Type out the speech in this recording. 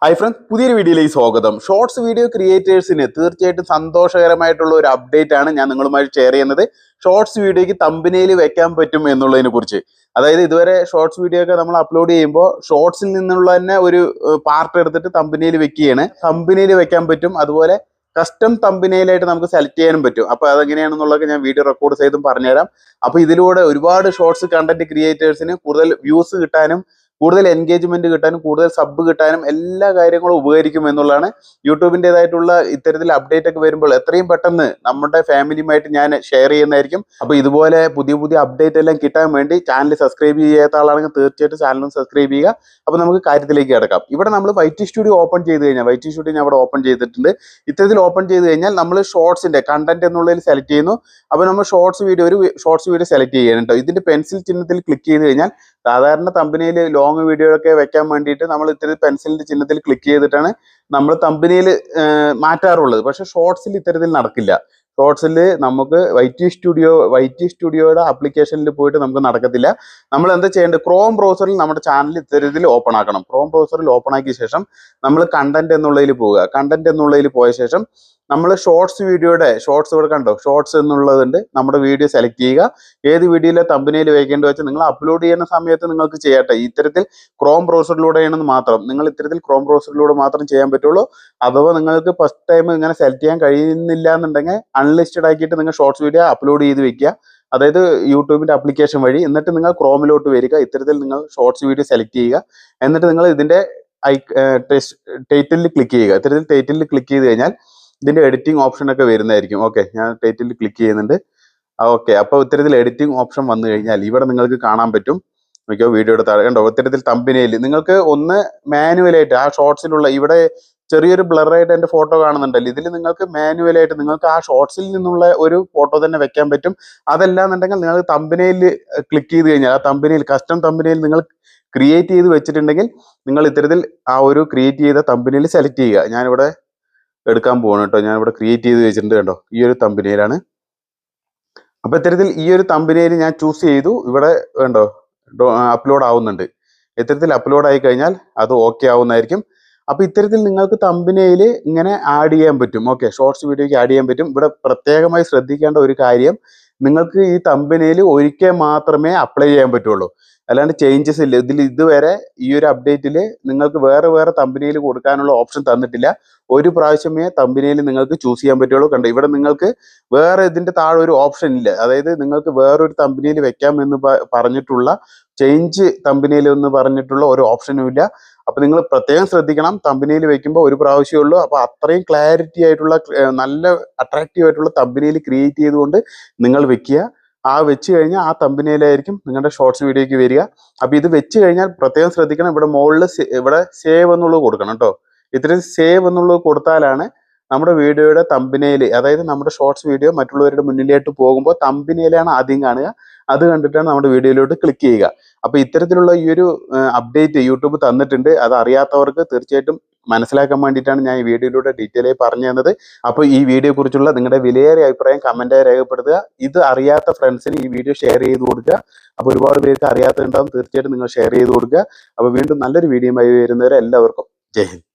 Hi friends, പുതിയൊരു വീഡിയോയിലേക്ക് സ്വാഗതം. ഷോർട്സ് വീഡിയോ ക്രിയേറ്റേഴ്സിന് തീർച്ചയായിട്ടും സന്തോഷകരമായിട്ടുള്ള ഒരു അപ്ഡേറ്റ് ആണ് ഞാൻ നിങ്ങളുമായി ഷെയർ ചെയ്യുന്നത്. ഷോർട്സ് വീഡിയോയ്ക്ക് തമ്പനെയിൽ വെക്കാൻ പറ്റും എന്നുള്ളതിനെ കുറിച്ച്. അതായത് ഇതുവരെ ഷോർട്സ് വീഡിയോ ഒക്കെ നമ്മൾ അപ്ലോഡ് ചെയ്യുമ്പോൾ ഷോർട്സിൽ നിന്നുള്ള തന്നെ ഒരു പാർട്ട് എടുത്തിട്ട് തമ്പനെയിൽ വെക്കുകയാണ്. തമ്പനെയിൽ വെക്കാൻ പറ്റും, അതുപോലെ കസ്റ്റം തമ്പനെയിലായിട്ട് നമുക്ക് സെലക്ട് ചെയ്യാനും പറ്റും. അപ്പോൾ അതെങ്ങനെയാണെന്നുള്ളതൊക്കെ ഞാൻ വീഡിയോ റെക്കോർഡ് ചെയ്തും പറഞ്ഞുതരാം. അപ്പോൾ ഇതിലൂടെ ഒരുപാട് ഷോർട്സ് കണ്ടന്റ് ക്രിയേറ്റേഴ്സിന് കൂടുതൽ വ്യൂസ് കിട്ടാനും കൂടുതൽ എൻഗേജ്മെന്റ് കിട്ടാനും കൂടുതൽ സബ് കിട്ടാനും എല്ലാ കാര്യങ്ങളും ഉപകരിക്കും എന്നുള്ളതാണ്. യൂട്യൂബിൻ്റെതായിട്ടുള്ള ഇത്തരത്തിൽ അപ്ഡേറ്റ് ഒക്കെ വരുമ്പോൾ എത്രയും പെട്ടെന്ന് നമ്മുടെ ഫാമിലിയുമായിട്ട് ഞാൻ ഷെയർ ചെയ്യുന്നതായിരിക്കും. അപ്പോൾ ഇതുപോലെ പുതിയ പുതിയ അപ്ഡേറ്റ് എല്ലാം കിട്ടാൻ വേണ്ടി ചാനൽ സബ്സ്ക്രൈബ് ചെയ്യാത്ത ആളാണെങ്കിൽ തീർച്ചയായിട്ടും ചാനലും സബ്സ്ക്രൈബ് ചെയ്യുക. അപ്പോൾ നമുക്ക് കാര്യത്തിലേക്ക് കിടക്കാം. ഇവിടെ നമ്മൾ വൈറ്റി സ്റ്റുഡിയോ ഓപ്പൺ ചെയ്ത് കഴിഞ്ഞാൽ, വൈറ്റി സ്റ്റുഡിയോ ഞാൻ അവിടെ ഓപ്പൺ ചെയ്തിട്ടുണ്ട്. ഇത്തരത്തിൽ ഓപ്പൺ ചെയ്ത് കഴിഞ്ഞാൽ നമ്മൾ ഷോർട്സിന്റെ കണ്ടന്റ് എന്നുള്ളതിൽ സെലക്ട് ചെയ്യുന്നു. അപ്പോൾ നമ്മൾ ഒരു ഷോർട്സ് വീഡിയോ സെലക്ട് ചെയ്യണം കേട്ടോ. ഇതിന്റെ പെൻസിൽ ചിഹ്നത്തിൽ ക്ലിക്ക് ചെയ്ത് കഴിഞ്ഞാൽ സാധാരണ തമ്പനിയിൽ ലോങ് വീഡിയോ ഒക്കെ വെക്കാൻ വേണ്ടിയിട്ട് നമ്മൾ ഇത്തരത്തിൽ പെൻസിലിന്റെ ചിഹ്നത്തിൽ ക്ലിക്ക് ചെയ്തിട്ടാണ് നമ്മൾ തമ്പനിയിൽ മാറ്റാറുള്ളത്. പക്ഷെ ഷോർട്സിൽ ഇത്തരത്തിൽ നടക്കില്ല. ഷോർട്സിൽ നമുക്ക് വൈറ്റി സ്റ്റുഡിയോയുടെ ആപ്ലിക്കേഷനിൽ പോയിട്ട് നമുക്ക് നടക്കത്തില്ല. നമ്മൾ എന്താ ചെയ്യേണ്ടത്, ക്രോം ബ്രൗസറിൽ നമ്മുടെ ചാനൽ ഇത്തരത്തിൽ ഓപ്പൺ ആക്കണം. ക്രോം ബ്രൗസറിൽ ഓപ്പൺ ആക്കിയ ശേഷം നമ്മൾ കണ്ടന്റ് എന്നുള്ളതിൽ പോവുക. കണ്ടന്റ് എന്നുള്ളതിൽ പോയ ശേഷം നമ്മൾ ഷോർട്സ് ഇവിടെ കണ്ടോ, ഷോർട്സ് എന്നുള്ളതുണ്ട്. നമ്മുടെ വീഡിയോ സെലക്ട് ചെയ്യുക. ഏത് വീഡിയോയിലെ തമ്പനെയിൽ വെക്കേണ്ടി വെച്ചാൽ നിങ്ങൾ അപ്ലോഡ് ചെയ്യുന്ന സമയത്ത് നിങ്ങൾക്ക് ചെയ്യട്ടെ. ഇത്തരത്തിൽ ക്രോം ബ്രൗസറിലൂടെയാണെന്ന് മാത്രം, നിങ്ങൾ ഇത്തരത്തിൽ ക്രോം ബ്രൗസറിലൂടെ മാത്രം ചെയ്യാൻ പറ്റുള്ളൂ. അഥവാ നിങ്ങൾക്ക് ഫസ്റ്റ് ടൈം ഇങ്ങനെ സെലക്ട് ചെയ്യാൻ കഴിയുന്നില്ല എന്നുണ്ടെങ്കിൽ അൺലിസ്റ്റഡ് ആക്കിയിട്ട് നിങ്ങൾ ഷോർട്സ് വീഡിയോ അപ്ലോഡ് ചെയ്ത് വെക്കുക. അതായത് യൂട്യൂബിന്റെ ആപ്ലിക്കേഷൻ വഴി. എന്നിട്ട് നിങ്ങൾ ക്രോമിലോട്ട് വരിക. ഇത്തരത്തിൽ നിങ്ങൾ ഷോർട്സ് വീഡിയോ സെലക്ട് ചെയ്യുക. എന്നിട്ട് നിങ്ങൾ ഇതിന്റെ ടൈറ്റിലിൽ ക്ലിക്ക് ചെയ്യുക. ഇത്തരത്തിൽ ടൈറ്റിലിൽ ക്ലിക്ക് ചെയ്ത് കഴിഞ്ഞാൽ ഇതിന്റെ എഡിറ്റിംഗ് ഓപ്ഷൻ ഒക്കെ വരുന്നതായിരിക്കും. ഓക്കെ, ഞാൻ ടൈറ്റിലിൽ ക്ലിക്ക് ചെയ്യുന്നുണ്ട്. ഓക്കെ, അപ്പോൾ ഇത്തരത്തിൽ എഡിറ്റിംഗ് ഓപ്ഷൻ വന്നു കഴിഞ്ഞാൽ ഇവിടെ നിങ്ങൾക്ക് കാണാൻ പറ്റും. നോക്കിയോ, വീഡിയോയുടെ താഴെ കണ്ടോ, ഇത്തരത്തിൽ തമ്പനെയിൽ നിങ്ങൾക്ക് ഒന്ന് മാനുവലായിട്ട് ആ ഷോർട്സിലുള്ള ഇവിടെ ചെറിയൊരു ബ്ലറായിട്ട് എൻ്റെ ഫോട്ടോ കാണുന്നുണ്ടല്ലോ, ഇതിൽ നിങ്ങൾക്ക് മാനുവലായിട്ട് നിങ്ങൾക്ക് ആ ഷോർട്സിൽ നിന്നുള്ള ഒരു ഫോട്ടോ തന്നെ വെക്കാൻ പറ്റും. അതല്ലാന്നുണ്ടെങ്കിൽ നിങ്ങൾക്ക് തമ്പനെയിൽ ക്ലിക്ക് ചെയ്ത് കഴിഞ്ഞാൽ ആ തമ്പനെയിൽ കസ്റ്റം തമ്പനെയിൽ നിങ്ങൾ ക്രിയേറ്റ് ചെയ്ത് വെച്ചിട്ടുണ്ടെങ്കിൽ നിങ്ങൾ ഇത്തരത്തിൽ ആ ഒരു ക്രിയേറ്റ് ചെയ്ത തമ്പനെയിൽ സെലക്ട് ചെയ്യുക. ഞാനിവിടെ എടുക്കാൻ പോകണം കേട്ടോ. ഞാൻ ഇവിടെ ക്രിയേറ്റ് ചെയ്ത് വെച്ചിട്ടുണ്ട്. കണ്ടോ, ഈ ഒരു തമ്പനെയിലാണ്. അപ്പൊ ഇത്തരത്തിൽ ഈ ഒരു തമ്പനെയിൽ ഞാൻ ചൂസ് ചെയ്തു. ഇവിടെ വേണ്ടോ അപ്ലോഡ് ആവുന്നുണ്ട്. ഇത്തരത്തിൽ അപ്ലോഡ് ആയി കഴിഞ്ഞാൽ അത് ഓക്കെ ആവുന്നതായിരിക്കും. അപ്പൊ ഇത്തരത്തിൽ നിങ്ങൾക്ക് തമ്പനെയിൽ ഇങ്ങനെ ആഡ് ചെയ്യാൻ പറ്റും. ഓക്കെ, ഷോർട്സ് വീഡിയോയ്ക്ക് ആഡ് ചെയ്യാൻ പറ്റും. ഇവിടെ പ്രത്യേകമായി ശ്രദ്ധിക്കേണ്ട ഒരു കാര്യം, നിങ്ങൾക്ക് ഈ തമ്പനെയിൽ ഒരിക്കൽ മാത്രമേ അപ്ലൈ ചെയ്യാൻ പറ്റുള്ളൂ. അല്ലാണ്ട് ചേഞ്ചസ് ഇല്ല ഇതിൽ. ഇതുവരെ ഈ ഒരു അപ്ഡേറ്റിൽ നിങ്ങൾക്ക് വേറെ തമ്പനെയിൽ കൊടുക്കാനുള്ള ഓപ്ഷൻ തന്നിട്ടില്ല. ഒരു പ്രാവശ്യമേ തമ്പനെയിൽ നിങ്ങൾക്ക് ചൂസ് ചെയ്യാൻ പറ്റുള്ളൂ. കണ്ടോ, ഇവിടെ നിങ്ങൾക്ക് വേറെ ഇതിന്റെ താഴെ ഒരു ഓപ്ഷൻ ഇല്ല. അതായത് നിങ്ങൾക്ക് വേറൊരു തമ്പനെയിൽ വെക്കാം എന്ന് പറഞ്ഞിട്ടുള്ള ചേഞ്ച് തമ്പനെയിൽ എന്ന് പറഞ്ഞിട്ടുള്ള ഒരു ഓപ്ഷനും ഇല്ല. അപ്പൊ നിങ്ങൾ പ്രത്യേകം ശ്രദ്ധിക്കണം. തമ്പനെയിൽ വെക്കുമ്പോൾ ഒരു പ്രാവശ്യമേ ഉള്ളൂ. അപ്പൊ അത്രയും ക്ലാരിറ്റി ആയിട്ടുള്ള നല്ല അട്രാക്റ്റീവ് ആയിട്ടുള്ള തമ്പനെയിൽ ക്രിയേറ്റ് ചെയ്തുകൊണ്ട് നിങ്ങൾ വെക്കുക. ആ വെച്ച് കഴിഞ്ഞാൽ ആ തമ്പനെയിലായിരിക്കും നിങ്ങളുടെ ഷോർട്സ് വീഡിയോയ്ക്ക് വരിക. അപ്പൊ ഇത് വെച്ച് കഴിഞ്ഞാൽ പ്രത്യേകം ശ്രദ്ധിക്കണം. ഇവിടെ മുകളിൽ ഇവിടെ സേവ് എന്നുള്ളത് കൊടുക്കണം കേട്ടോ. ഇത്രയും സേവ് എന്നുള്ളത് കൊടുത്താലാണ് നമ്മുടെ വീഡിയോയുടെ തമ്പനെയിൽ, അതായത് നമ്മുടെ ഷോർട്സ് വീഡിയോ മറ്റുള്ളവരുടെ മുന്നിലേക്ക് പോകുമ്പോൾ തമ്പനെയിലാണ് ആദ്യം കാണുക. അത് കണ്ടിട്ടാണ് നമ്മുടെ വീഡിയോയിലോട്ട് ക്ലിക്ക് ചെയ്യുക. അപ്പൊ ഇത്തരത്തിലുള്ള ഈ ഒരു അപ്ഡേറ്റ് യൂട്യൂബ് തന്നിട്ടുണ്ട്. അത് അറിയാത്തവർക്ക് തീർച്ചയായിട്ടും മനസ്സിലാക്കാൻ വേണ്ടിയിട്ടാണ് ഞാൻ ഈ വീഡിയോയിലൂടെ ഡീറ്റെയിൽ ആയി പറഞ്ഞു തന്നത്. അപ്പോൾ ഈ വീഡിയോ കുറിച്ചുള്ള നിങ്ങളുടെ വിലയേറിയ അഭിപ്രായം കമന്റായി രേഖപ്പെടുത്തുക. ഇത് അറിയാത്ത ഫ്രണ്ട്സിന് ഈ വീഡിയോ ഷെയർ ചെയ്ത് കൊടുക്കുക. അപ്പോൾ ഒരുപാട് പേർക്ക് അറിയാത്തതുണ്ടാവും, തീർച്ചയായിട്ടും നിങ്ങൾ ഷെയർ ചെയ്ത് കൊടുക്കുക. അപ്പോൾ വീണ്ടും നല്ലൊരു വീഡിയോയുമായി വരുന്നവരെ എല്ലാവർക്കും ജയ് ഹിന്ദ്.